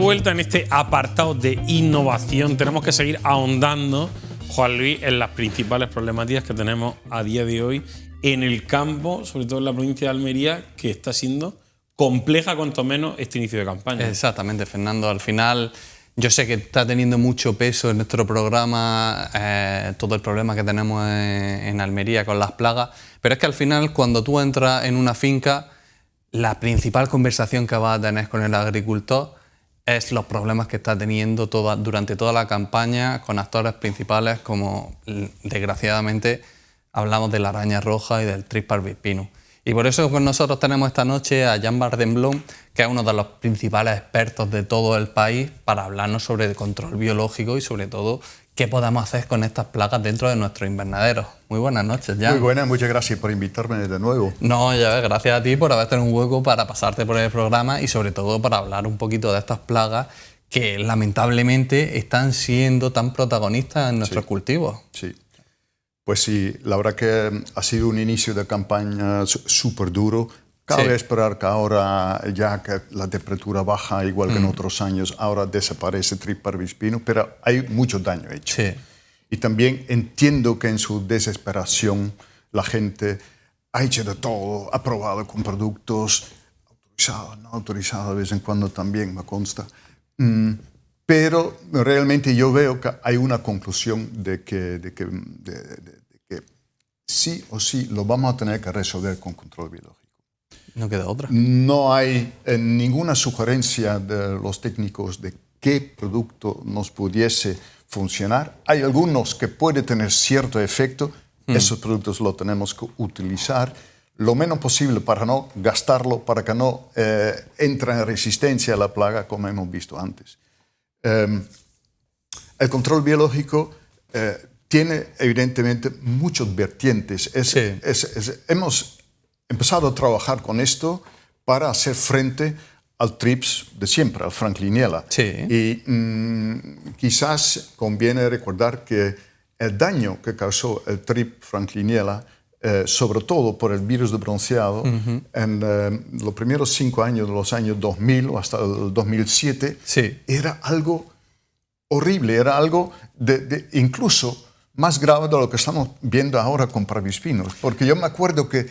vuelta en este apartado de innovación. Tenemos que seguir ahondando, Juan Luis, en las principales problemáticas que tenemos a día de hoy en el campo, sobre todo en la provincia de Almería, que está siendo compleja, cuanto menos, este inicio de campaña. Exactamente, Fernando. Al final, yo sé que está teniendo mucho peso en nuestro programa todo el problema que tenemos en Almería con las plagas, pero es que al final, cuando tú entras en una finca, la principal conversación que vas a tener con el agricultor es los problemas que está teniendo durante toda la campaña con actores principales como, desgraciadamente, hablamos de la araña roja y del Thrips parvispinus. Y por eso con nosotros tenemos esta noche a Jan Bardenblom, que es uno de los principales expertos de todo el país, para hablarnos sobre el control biológico y sobre todo qué podemos hacer con estas plagas dentro de nuestros invernaderos. Muy buenas noches, Jan. Muy buenas, muchas gracias por invitarme de nuevo. No, ya ves, gracias a ti por haber tenido un hueco para pasarte por el programa y sobre todo para hablar un poquito de estas plagas que lamentablemente están siendo tan protagonistas en nuestros cultivos. Sí. Pues sí, la verdad que ha sido un inicio de campaña súper duro. Cabe esperar que ahora, ya que la temperatura baja, igual que en otros años, ahora desaparece Thrips parvispinus, pero hay mucho daño hecho. Sí. Y también entiendo que en su desesperación la gente ha hecho de todo, ha probado con productos autorizados, no autorizados, de vez en cuando también, me consta. Pero realmente yo veo que hay una conclusión de que sí o sí lo vamos a tener que resolver con control biológico. No queda otra. No hay ninguna sugerencia de los técnicos de qué producto nos pudiese funcionar. Hay algunos que pueden tener cierto efecto. Esos productos los tenemos que utilizar lo menos posible para no gastarlo, para que no entre en resistencia a la plaga, como hemos visto antes. El control biológico tiene evidentemente muchos vertientes. Hemos empezado a trabajar con esto para hacer frente al Thrips de siempre, al Frankliniella. Sí. Y quizás conviene recordar que el daño que causó el Thrips Frankliniella, sobre todo por el virus de bronceado, en los primeros 5 años de los años 2000 o hasta el 2007, era algo horrible, era algo incluso más grave de lo que estamos viendo ahora con parvispinus. Porque yo me acuerdo que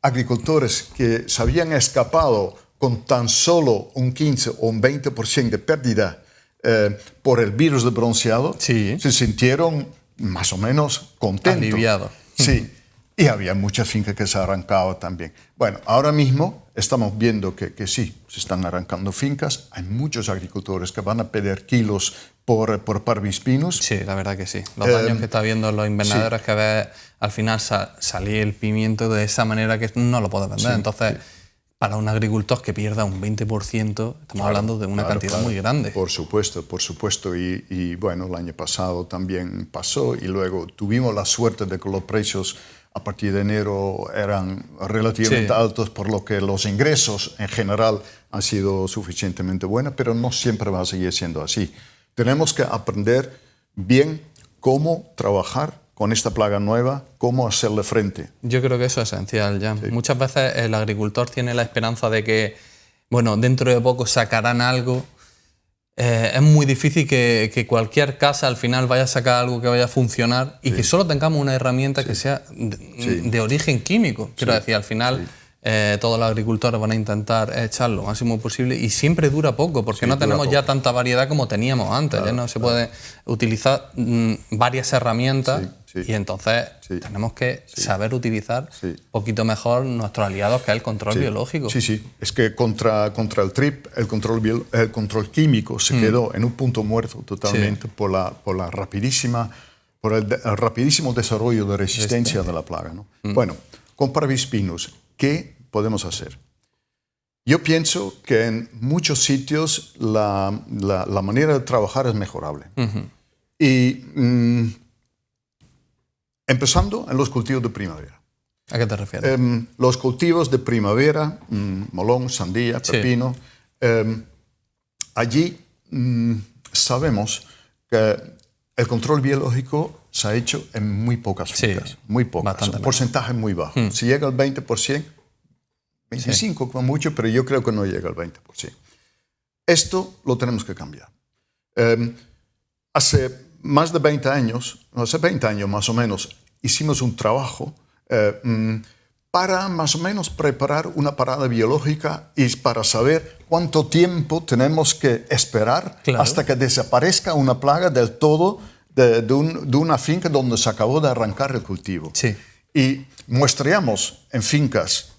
agricultores que se habían escapado con tan solo un 15 o un 20% de pérdida por el virus de bronceado, se sintieron más o menos contentos. Aliviados. Sí, y había muchas fincas que se arrancaban también. Bueno, ahora mismo estamos viendo que sí, se están arrancando fincas. Hay muchos agricultores que van a pedir kilos por parvispinus. Sí, la verdad que sí. Los daños que está viendo en los invernaderos, que ves al final salir el pimiento de esa manera que no lo puedes vender. Entonces, para un agricultor que pierda un 20%, estamos hablando de una cantidad muy grande. Por supuesto, por supuesto. Y bueno, el año pasado también pasó y luego tuvimos la suerte de que los precios a partir de enero eran relativamente altos, por lo que los ingresos en general han sido suficientemente buenos, pero no siempre va a seguir siendo así. Tenemos que aprender bien cómo trabajar con esta plaga nueva, cómo hacerle frente. Yo creo que eso es esencial, Jan. Sí. Muchas veces el agricultor tiene la esperanza de que, bueno, dentro de poco sacarán algo. Es muy difícil que cualquier casa al final vaya a sacar algo que vaya a funcionar y que solo tengamos una herramienta que sea de origen químico. Quiero decir, al final todos los agricultores van a intentar echar lo máximo posible y siempre dura poco porque no tenemos ya tanta variedad como teníamos antes. Ya no se puede utilizar varias herramientas y entonces tenemos que saber utilizar un poquito mejor nuestros aliados, que es el control biológico. Sí. Es que contra el Thrips, el control químico se quedó en un punto muerto totalmente por el rapidísimo desarrollo de resistencia de la plaga, ¿no? Bueno, con parvispinus, ¿qué podemos hacer? Yo pienso que en muchos sitios la manera de trabajar es mejorable. Y empezando en los cultivos de primavera. ¿A qué te refieres? Los cultivos de primavera, molón, sandía, pepino, allí sabemos que el control biológico se ha hecho en muy pocas fincas, muy pocas, un porcentaje muy bajo. Si llega al 20%, 25% como mucho, pero yo creo que no llega al 20%. Esto lo tenemos que cambiar. Hace más de 20 años, hace 20 años más o menos, hicimos un trabajo para más o menos preparar una parada biológica y para saber cuánto tiempo tenemos que esperar hasta que desaparezca una plaga del todo de una finca donde se acabó de arrancar el cultivo. Sí. Y muestreamos en fincas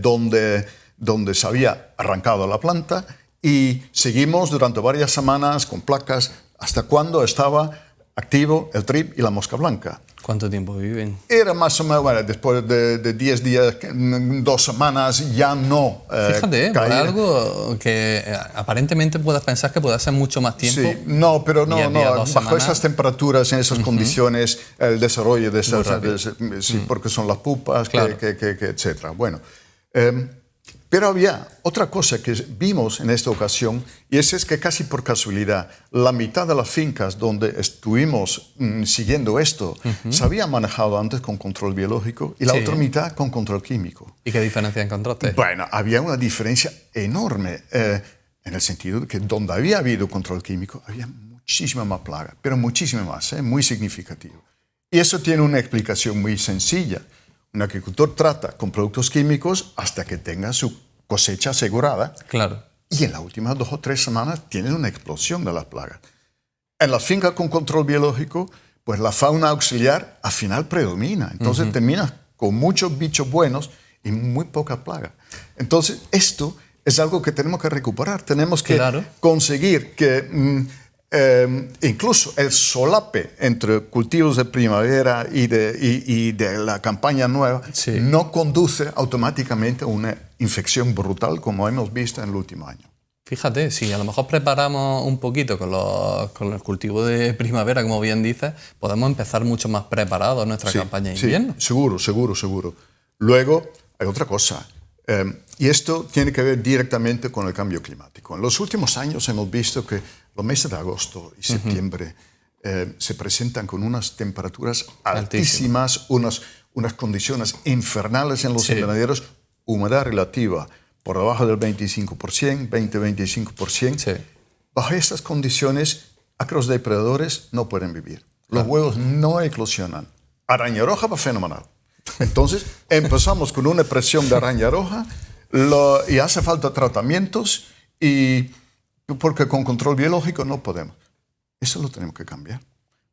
donde se había arrancado la planta y seguimos durante varias semanas con placas hasta cuando estaba activo el trip y la mosca blanca. ¿Cuánto tiempo viven? Era más o menos, bueno, después de 10 días, 2 semanas, ya no. Fíjate, por algo que aparentemente puedas pensar que puede ser mucho más tiempo. Sí, no, pero no, bajo esas temperaturas, en esas condiciones, el desarrollo de esas, porque son las pupas, claro. etcétera. Bueno, pero había otra cosa que vimos en esta ocasión, y es que casi por casualidad, la mitad de las fincas donde estuvimos siguiendo esto se había manejado antes con control biológico y la otra mitad con control químico. ¿Y qué diferencia encontraste? Bueno, había una diferencia enorme en el sentido de que donde había habido control químico había muchísima más plaga, pero muchísima más, muy significativo. Y eso tiene una explicación muy sencilla. Un agricultor trata con productos químicos hasta que tenga su cosecha asegurada. Claro. Y en las últimas 2 o 3 semanas tienen una explosión de las plagas. En las fincas con control biológico, pues la fauna auxiliar al final predomina. Entonces terminas con muchos bichos buenos y muy poca plaga. Entonces esto es algo que tenemos que recuperar. Tenemos que conseguir que incluso el solape entre cultivos de primavera y de la campaña nueva no conduce automáticamente a una infección brutal como hemos visto en el último año. Fíjate, si a lo mejor preparamos un poquito con el cultivo de primavera, como bien dices, podemos empezar mucho más preparados nuestra campaña de invierno. Seguro. Luego hay otra cosa, y esto tiene que ver directamente con el cambio climático. En los últimos años hemos visto que los meses de agosto y septiembre se presentan con unas temperaturas altísimas, unas condiciones infernales en los invernaderos, humedad relativa por debajo del 25%, 20-25%. Bajo estas condiciones, ácaros depredadores no pueden vivir. Los huevos no eclosionan. Araña roja va fenomenal. Entonces empezamos con una presión de araña roja y hace falta tratamientos porque con control biológico no podemos. Eso lo tenemos que cambiar.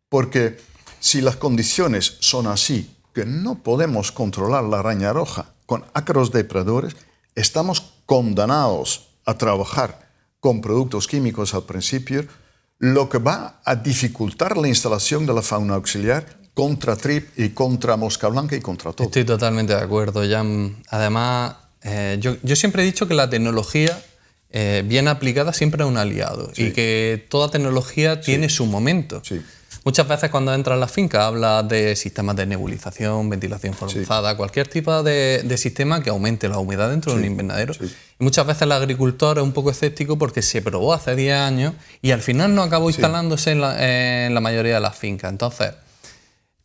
Porque si las condiciones son así, que no podemos controlar la araña roja con ácaros depredadores, estamos condenados a trabajar con productos químicos al principio, lo que va a dificultar la instalación de la fauna auxiliar contra trip y contra mosca blanca y contra todo. Estoy totalmente de acuerdo, Jan. Además, yo siempre he dicho que la tecnología bien aplicada siempre es un aliado y que toda tecnología tiene su momento. Muchas veces cuando entras en la finca hablas de sistemas de nebulización, ventilación forzada, cualquier tipo de sistema que aumente la humedad dentro de un invernadero. Y muchas veces el agricultor es un poco escéptico porque se probó hace 10 años y al final no acabó instalándose en la mayoría de las fincas. Entonces,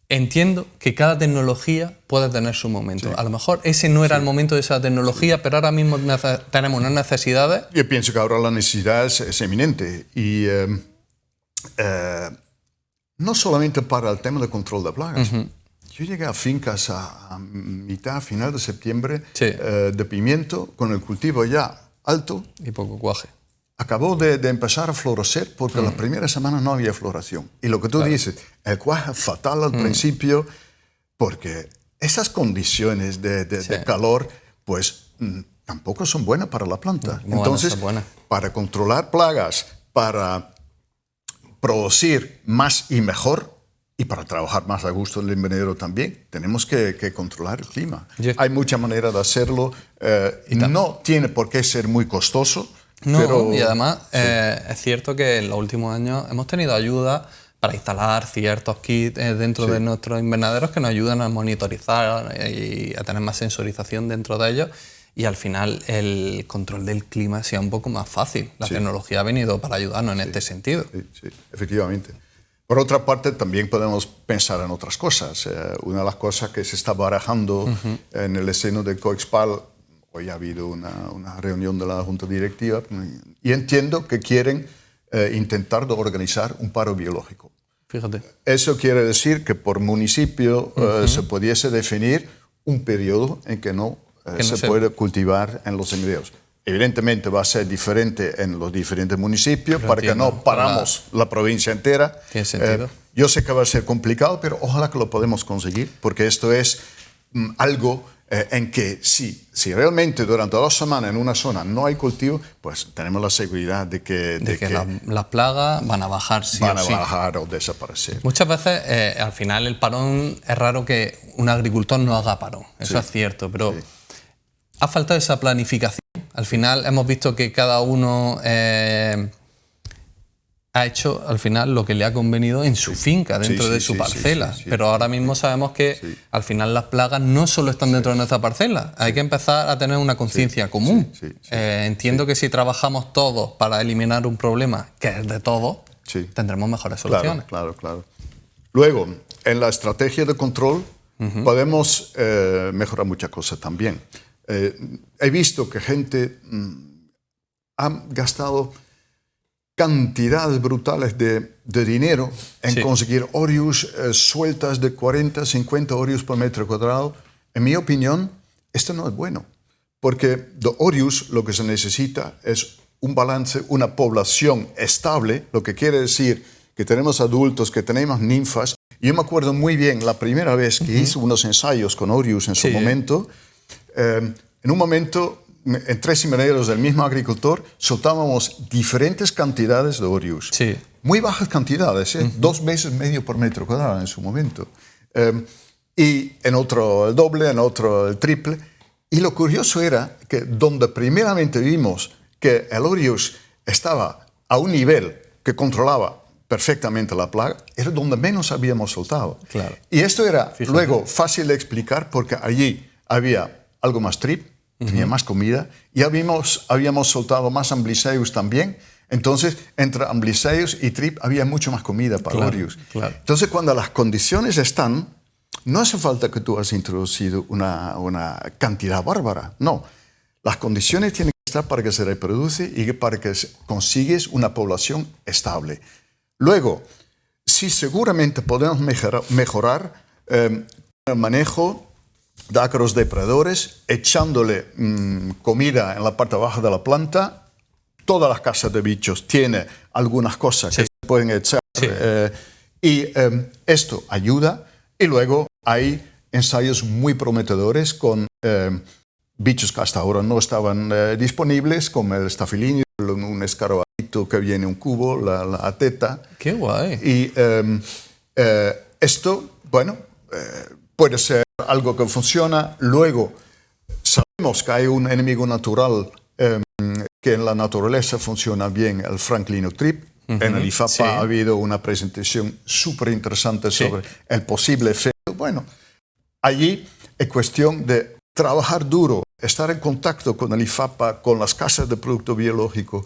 entiendo que cada tecnología puede tener su momento. A lo mejor ese no era el momento de esa tecnología, pero ahora mismo tenemos unas necesidades. Yo pienso que ahora la necesidad es eminente y no solamente para el tema de control de plagas. Yo llegué a fincas a mitad, final de septiembre de pimiento con el cultivo ya alto. Y poco cuaje. Acabó de empezar a florecer porque las primeras semanas no había floración. Y lo que tú dices, el cuaje fatal al principio, porque esas condiciones de calor, pues tampoco son buenas para la planta. Entonces, para controlar plagas, para producir más y mejor, y para trabajar más a gusto en el invernadero también, tenemos que controlar el clima. Hay mucha manera de hacerlo. No tiene por qué ser muy costoso. No, pero, y además es cierto que en los últimos años hemos tenido ayuda para instalar ciertos kits dentro de nuestros invernaderos que nos ayudan a monitorizar y a tener más sensorización dentro de ellos y al final el control del clima sea un poco más fácil. La tecnología ha venido para ayudarnos en este sentido. Sí, efectivamente. Por otra parte, también podemos pensar en otras cosas. Una de las cosas que se está barajando en el seno de Coexpal hoy ha habido una reunión de la Junta Directiva y entiendo que quieren intentar organizar un paro biológico. Fíjate. Eso quiere decir que por municipio se pudiese definir un periodo en que no se puede cultivar en los sembrados. Evidentemente va a ser diferente en los diferentes municipios para que no paramos la provincia entera. Tiene sentido. Yo sé que va a ser complicado, pero ojalá que lo podamos conseguir, porque esto es algo en que si realmente durante 2 semanas en una zona no hay cultivo, pues tenemos la seguridad de que las plagas van a bajar, van a bajar o desaparecer. Muchas veces, al final, el parón, es raro que un agricultor no haga parón. Eso es cierto, pero ha faltado esa planificación. Al final, hemos visto que cada uno ha hecho, al final, lo que le ha convenido en su finca, dentro de su parcela. Pero ahora mismo sabemos que, al final, las plagas no solo están dentro de nuestra parcela. Hay que empezar a tener una conciencia común. Entiendo que si trabajamos todos para eliminar un problema que es de todos, tendremos mejores soluciones. Claro. Luego, en la estrategia de control podemos mejorar muchas cosas también. He visto que gente ha gastado cantidades brutales de dinero en conseguir Orius sueltas de 40, 50 Orius por metro cuadrado. En mi opinión, esto no es bueno, porque de Orius lo que se necesita es un balance, una población estable, lo que quiere decir que tenemos adultos, que tenemos ninfas. Yo me acuerdo muy bien la primera vez que hice unos ensayos con Orius en su momento. En un momento, en 3 invernaderos del mismo agricultor, soltábamos diferentes cantidades de Orius. Muy bajas cantidades, 2 veces medio por metro cuadrado en su momento. Y en otro el doble, en otro el triple. Y lo curioso era que donde primeramente vimos que el Orius estaba a un nivel que controlaba perfectamente la plaga, era donde menos habíamos soltado. Y esto era luego fácil de explicar porque allí había algo más trip, tenía más comida, y habíamos soltado más Ambliseus también. Entonces, entre Ambliseus y trip había mucho más comida para Orius. Entonces, cuando las condiciones están, no hace falta que tú has introducido una cantidad bárbara. No, las condiciones tienen que estar para que se reproduce y para que consigues una población estable. Luego, sí, seguramente podemos mejorar el manejo de ácaros depredadores, echándole comida en la parte baja de la planta. Todas las casas de bichos tienen algunas cosas que se pueden echar y esto ayuda. Y luego hay ensayos muy prometedores con bichos que hasta ahora no estaban disponibles, como el Staphylinio, un escarabajo que viene en un cubo, la ateta. ¡Qué guay! Y esto, bueno, puede ser algo que funciona. Luego, sabemos que hay un enemigo natural que en la naturaleza funciona bien, el Franklinotrip. En el IFAPA ha habido una presentación súper interesante sobre el posible efecto. Bueno, allí es cuestión de trabajar duro, estar en contacto con el IFAPA, con las casas de producto biológico,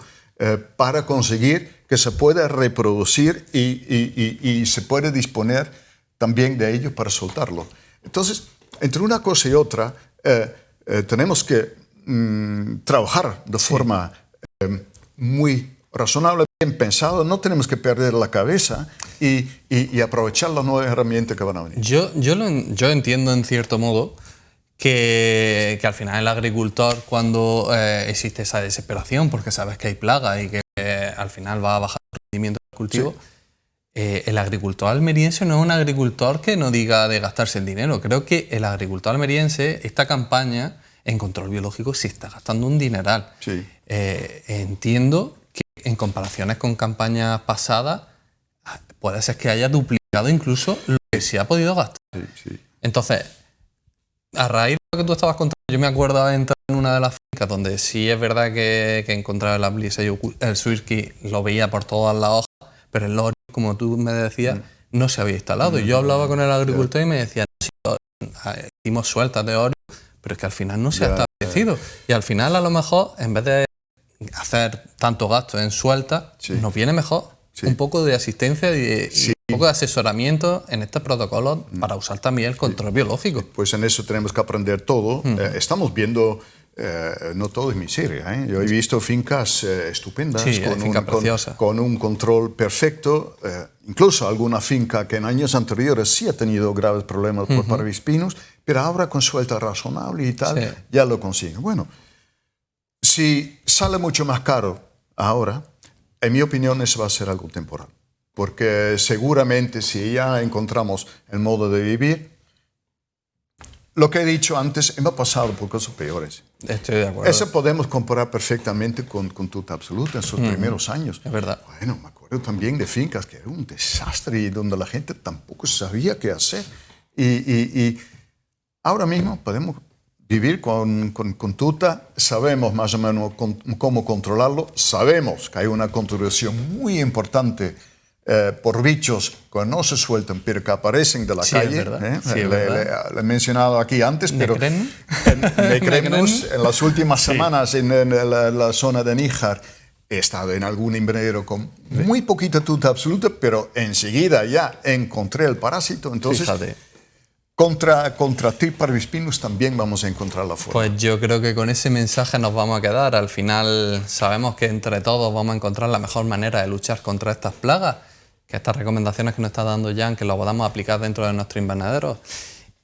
para conseguir que se pueda reproducir y se puede disponer también de ello para soltarlo. Entonces, entre una cosa y otra, tenemos que trabajar de forma muy razonable, bien pensado. No tenemos que perder la cabeza y aprovechar las nuevas herramientas que van a venir. Yo entiendo, en cierto modo, que al final el agricultor, cuando existe esa desesperación porque sabes que hay plaga y que al final va a bajar el rendimiento del cultivo, el agricultor almeriense no es un agricultor que no diga de gastarse el dinero. Creo que el agricultor almeriense, esta campaña en control biológico, se está gastando un dineral. Entiendo que en comparaciones con campañas pasadas puede ser que haya duplicado incluso lo que se ha podido gastar. Entonces, a raíz de lo que tú estabas contando, yo me acuerdo de entrar en una de las fincas donde sí es verdad que encontraba el Ambliseus, el Swirky, lo veía por todas las hojas, pero el Orius, como tú me decías, no se había instalado. Y yo hablaba con el agricultor y me decía, no, hicimos sueltas de Orius, pero es que al final no se ha establecido. Y al final, a lo mejor, en vez de hacer tanto gasto en sueltas, nos viene mejor un poco de asistencia y un poco de asesoramiento en estos protocolos para usar también el control biológico. Pues en eso tenemos que aprender todo. Estamos viendo no todo es miseria. Yo he visto fincas estupendas, Sí, fincas preciosas. con un control perfecto. Incluso alguna finca que en años anteriores sí ha tenido graves problemas por parvispinos, pero ahora con suelta razonable y tal, ya lo consiguen. Bueno, si sale mucho más caro ahora, en mi opinión eso va a ser algo temporal. Porque seguramente si ya encontramos el modo de vivir, lo que he dicho antes, hemos pasado por cosas peores. Estoy de acuerdo. Eso podemos comparar perfectamente con Tuta Absoluta en sus primeros años. Es verdad. Bueno, me acuerdo también de fincas que era un desastre y donde la gente tampoco sabía qué hacer. Y ahora mismo podemos vivir con Tuta, sabemos más o menos cómo controlarlo, sabemos que hay una contribución muy importante por bichos que no se sueltan, pero que aparecen de la calle. Es verdad. Sí, Le he mencionado aquí antes, pero Necrenus en las últimas semanas en la zona de Níjar he estado en algún invernadero con muy poquita Tuta Absoluta, pero enseguida ya encontré el parásito. Entonces, fíjate. Contra Trip parvispinus también vamos a encontrar la forma. Pues yo creo que con ese mensaje nos vamos a quedar. Al final sabemos que entre todos vamos a encontrar la mejor manera de luchar contra estas plagas, que estas recomendaciones que nos está dando Jan, que lo podamos aplicar dentro de nuestro invernadero.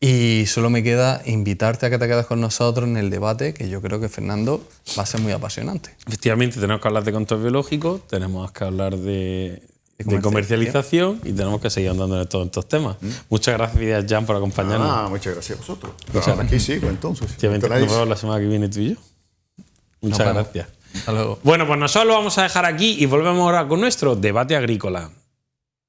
Y solo me queda invitarte a que te quedes con nosotros en el debate, que yo creo que, Fernando, va a ser muy apasionante. Efectivamente, tenemos que hablar de control biológico, tenemos que hablar de comercialización y tenemos que seguir andando en todos estos temas. Muchas gracias, Jan, por acompañarnos. Muchas gracias a vosotros. Aquí sigo, entonces. Nos vemos la semana que viene tú y yo. Muchas gracias. Hasta luego. Bueno, pues nosotros lo vamos a dejar aquí y volvemos ahora con nuestro debate agrícola.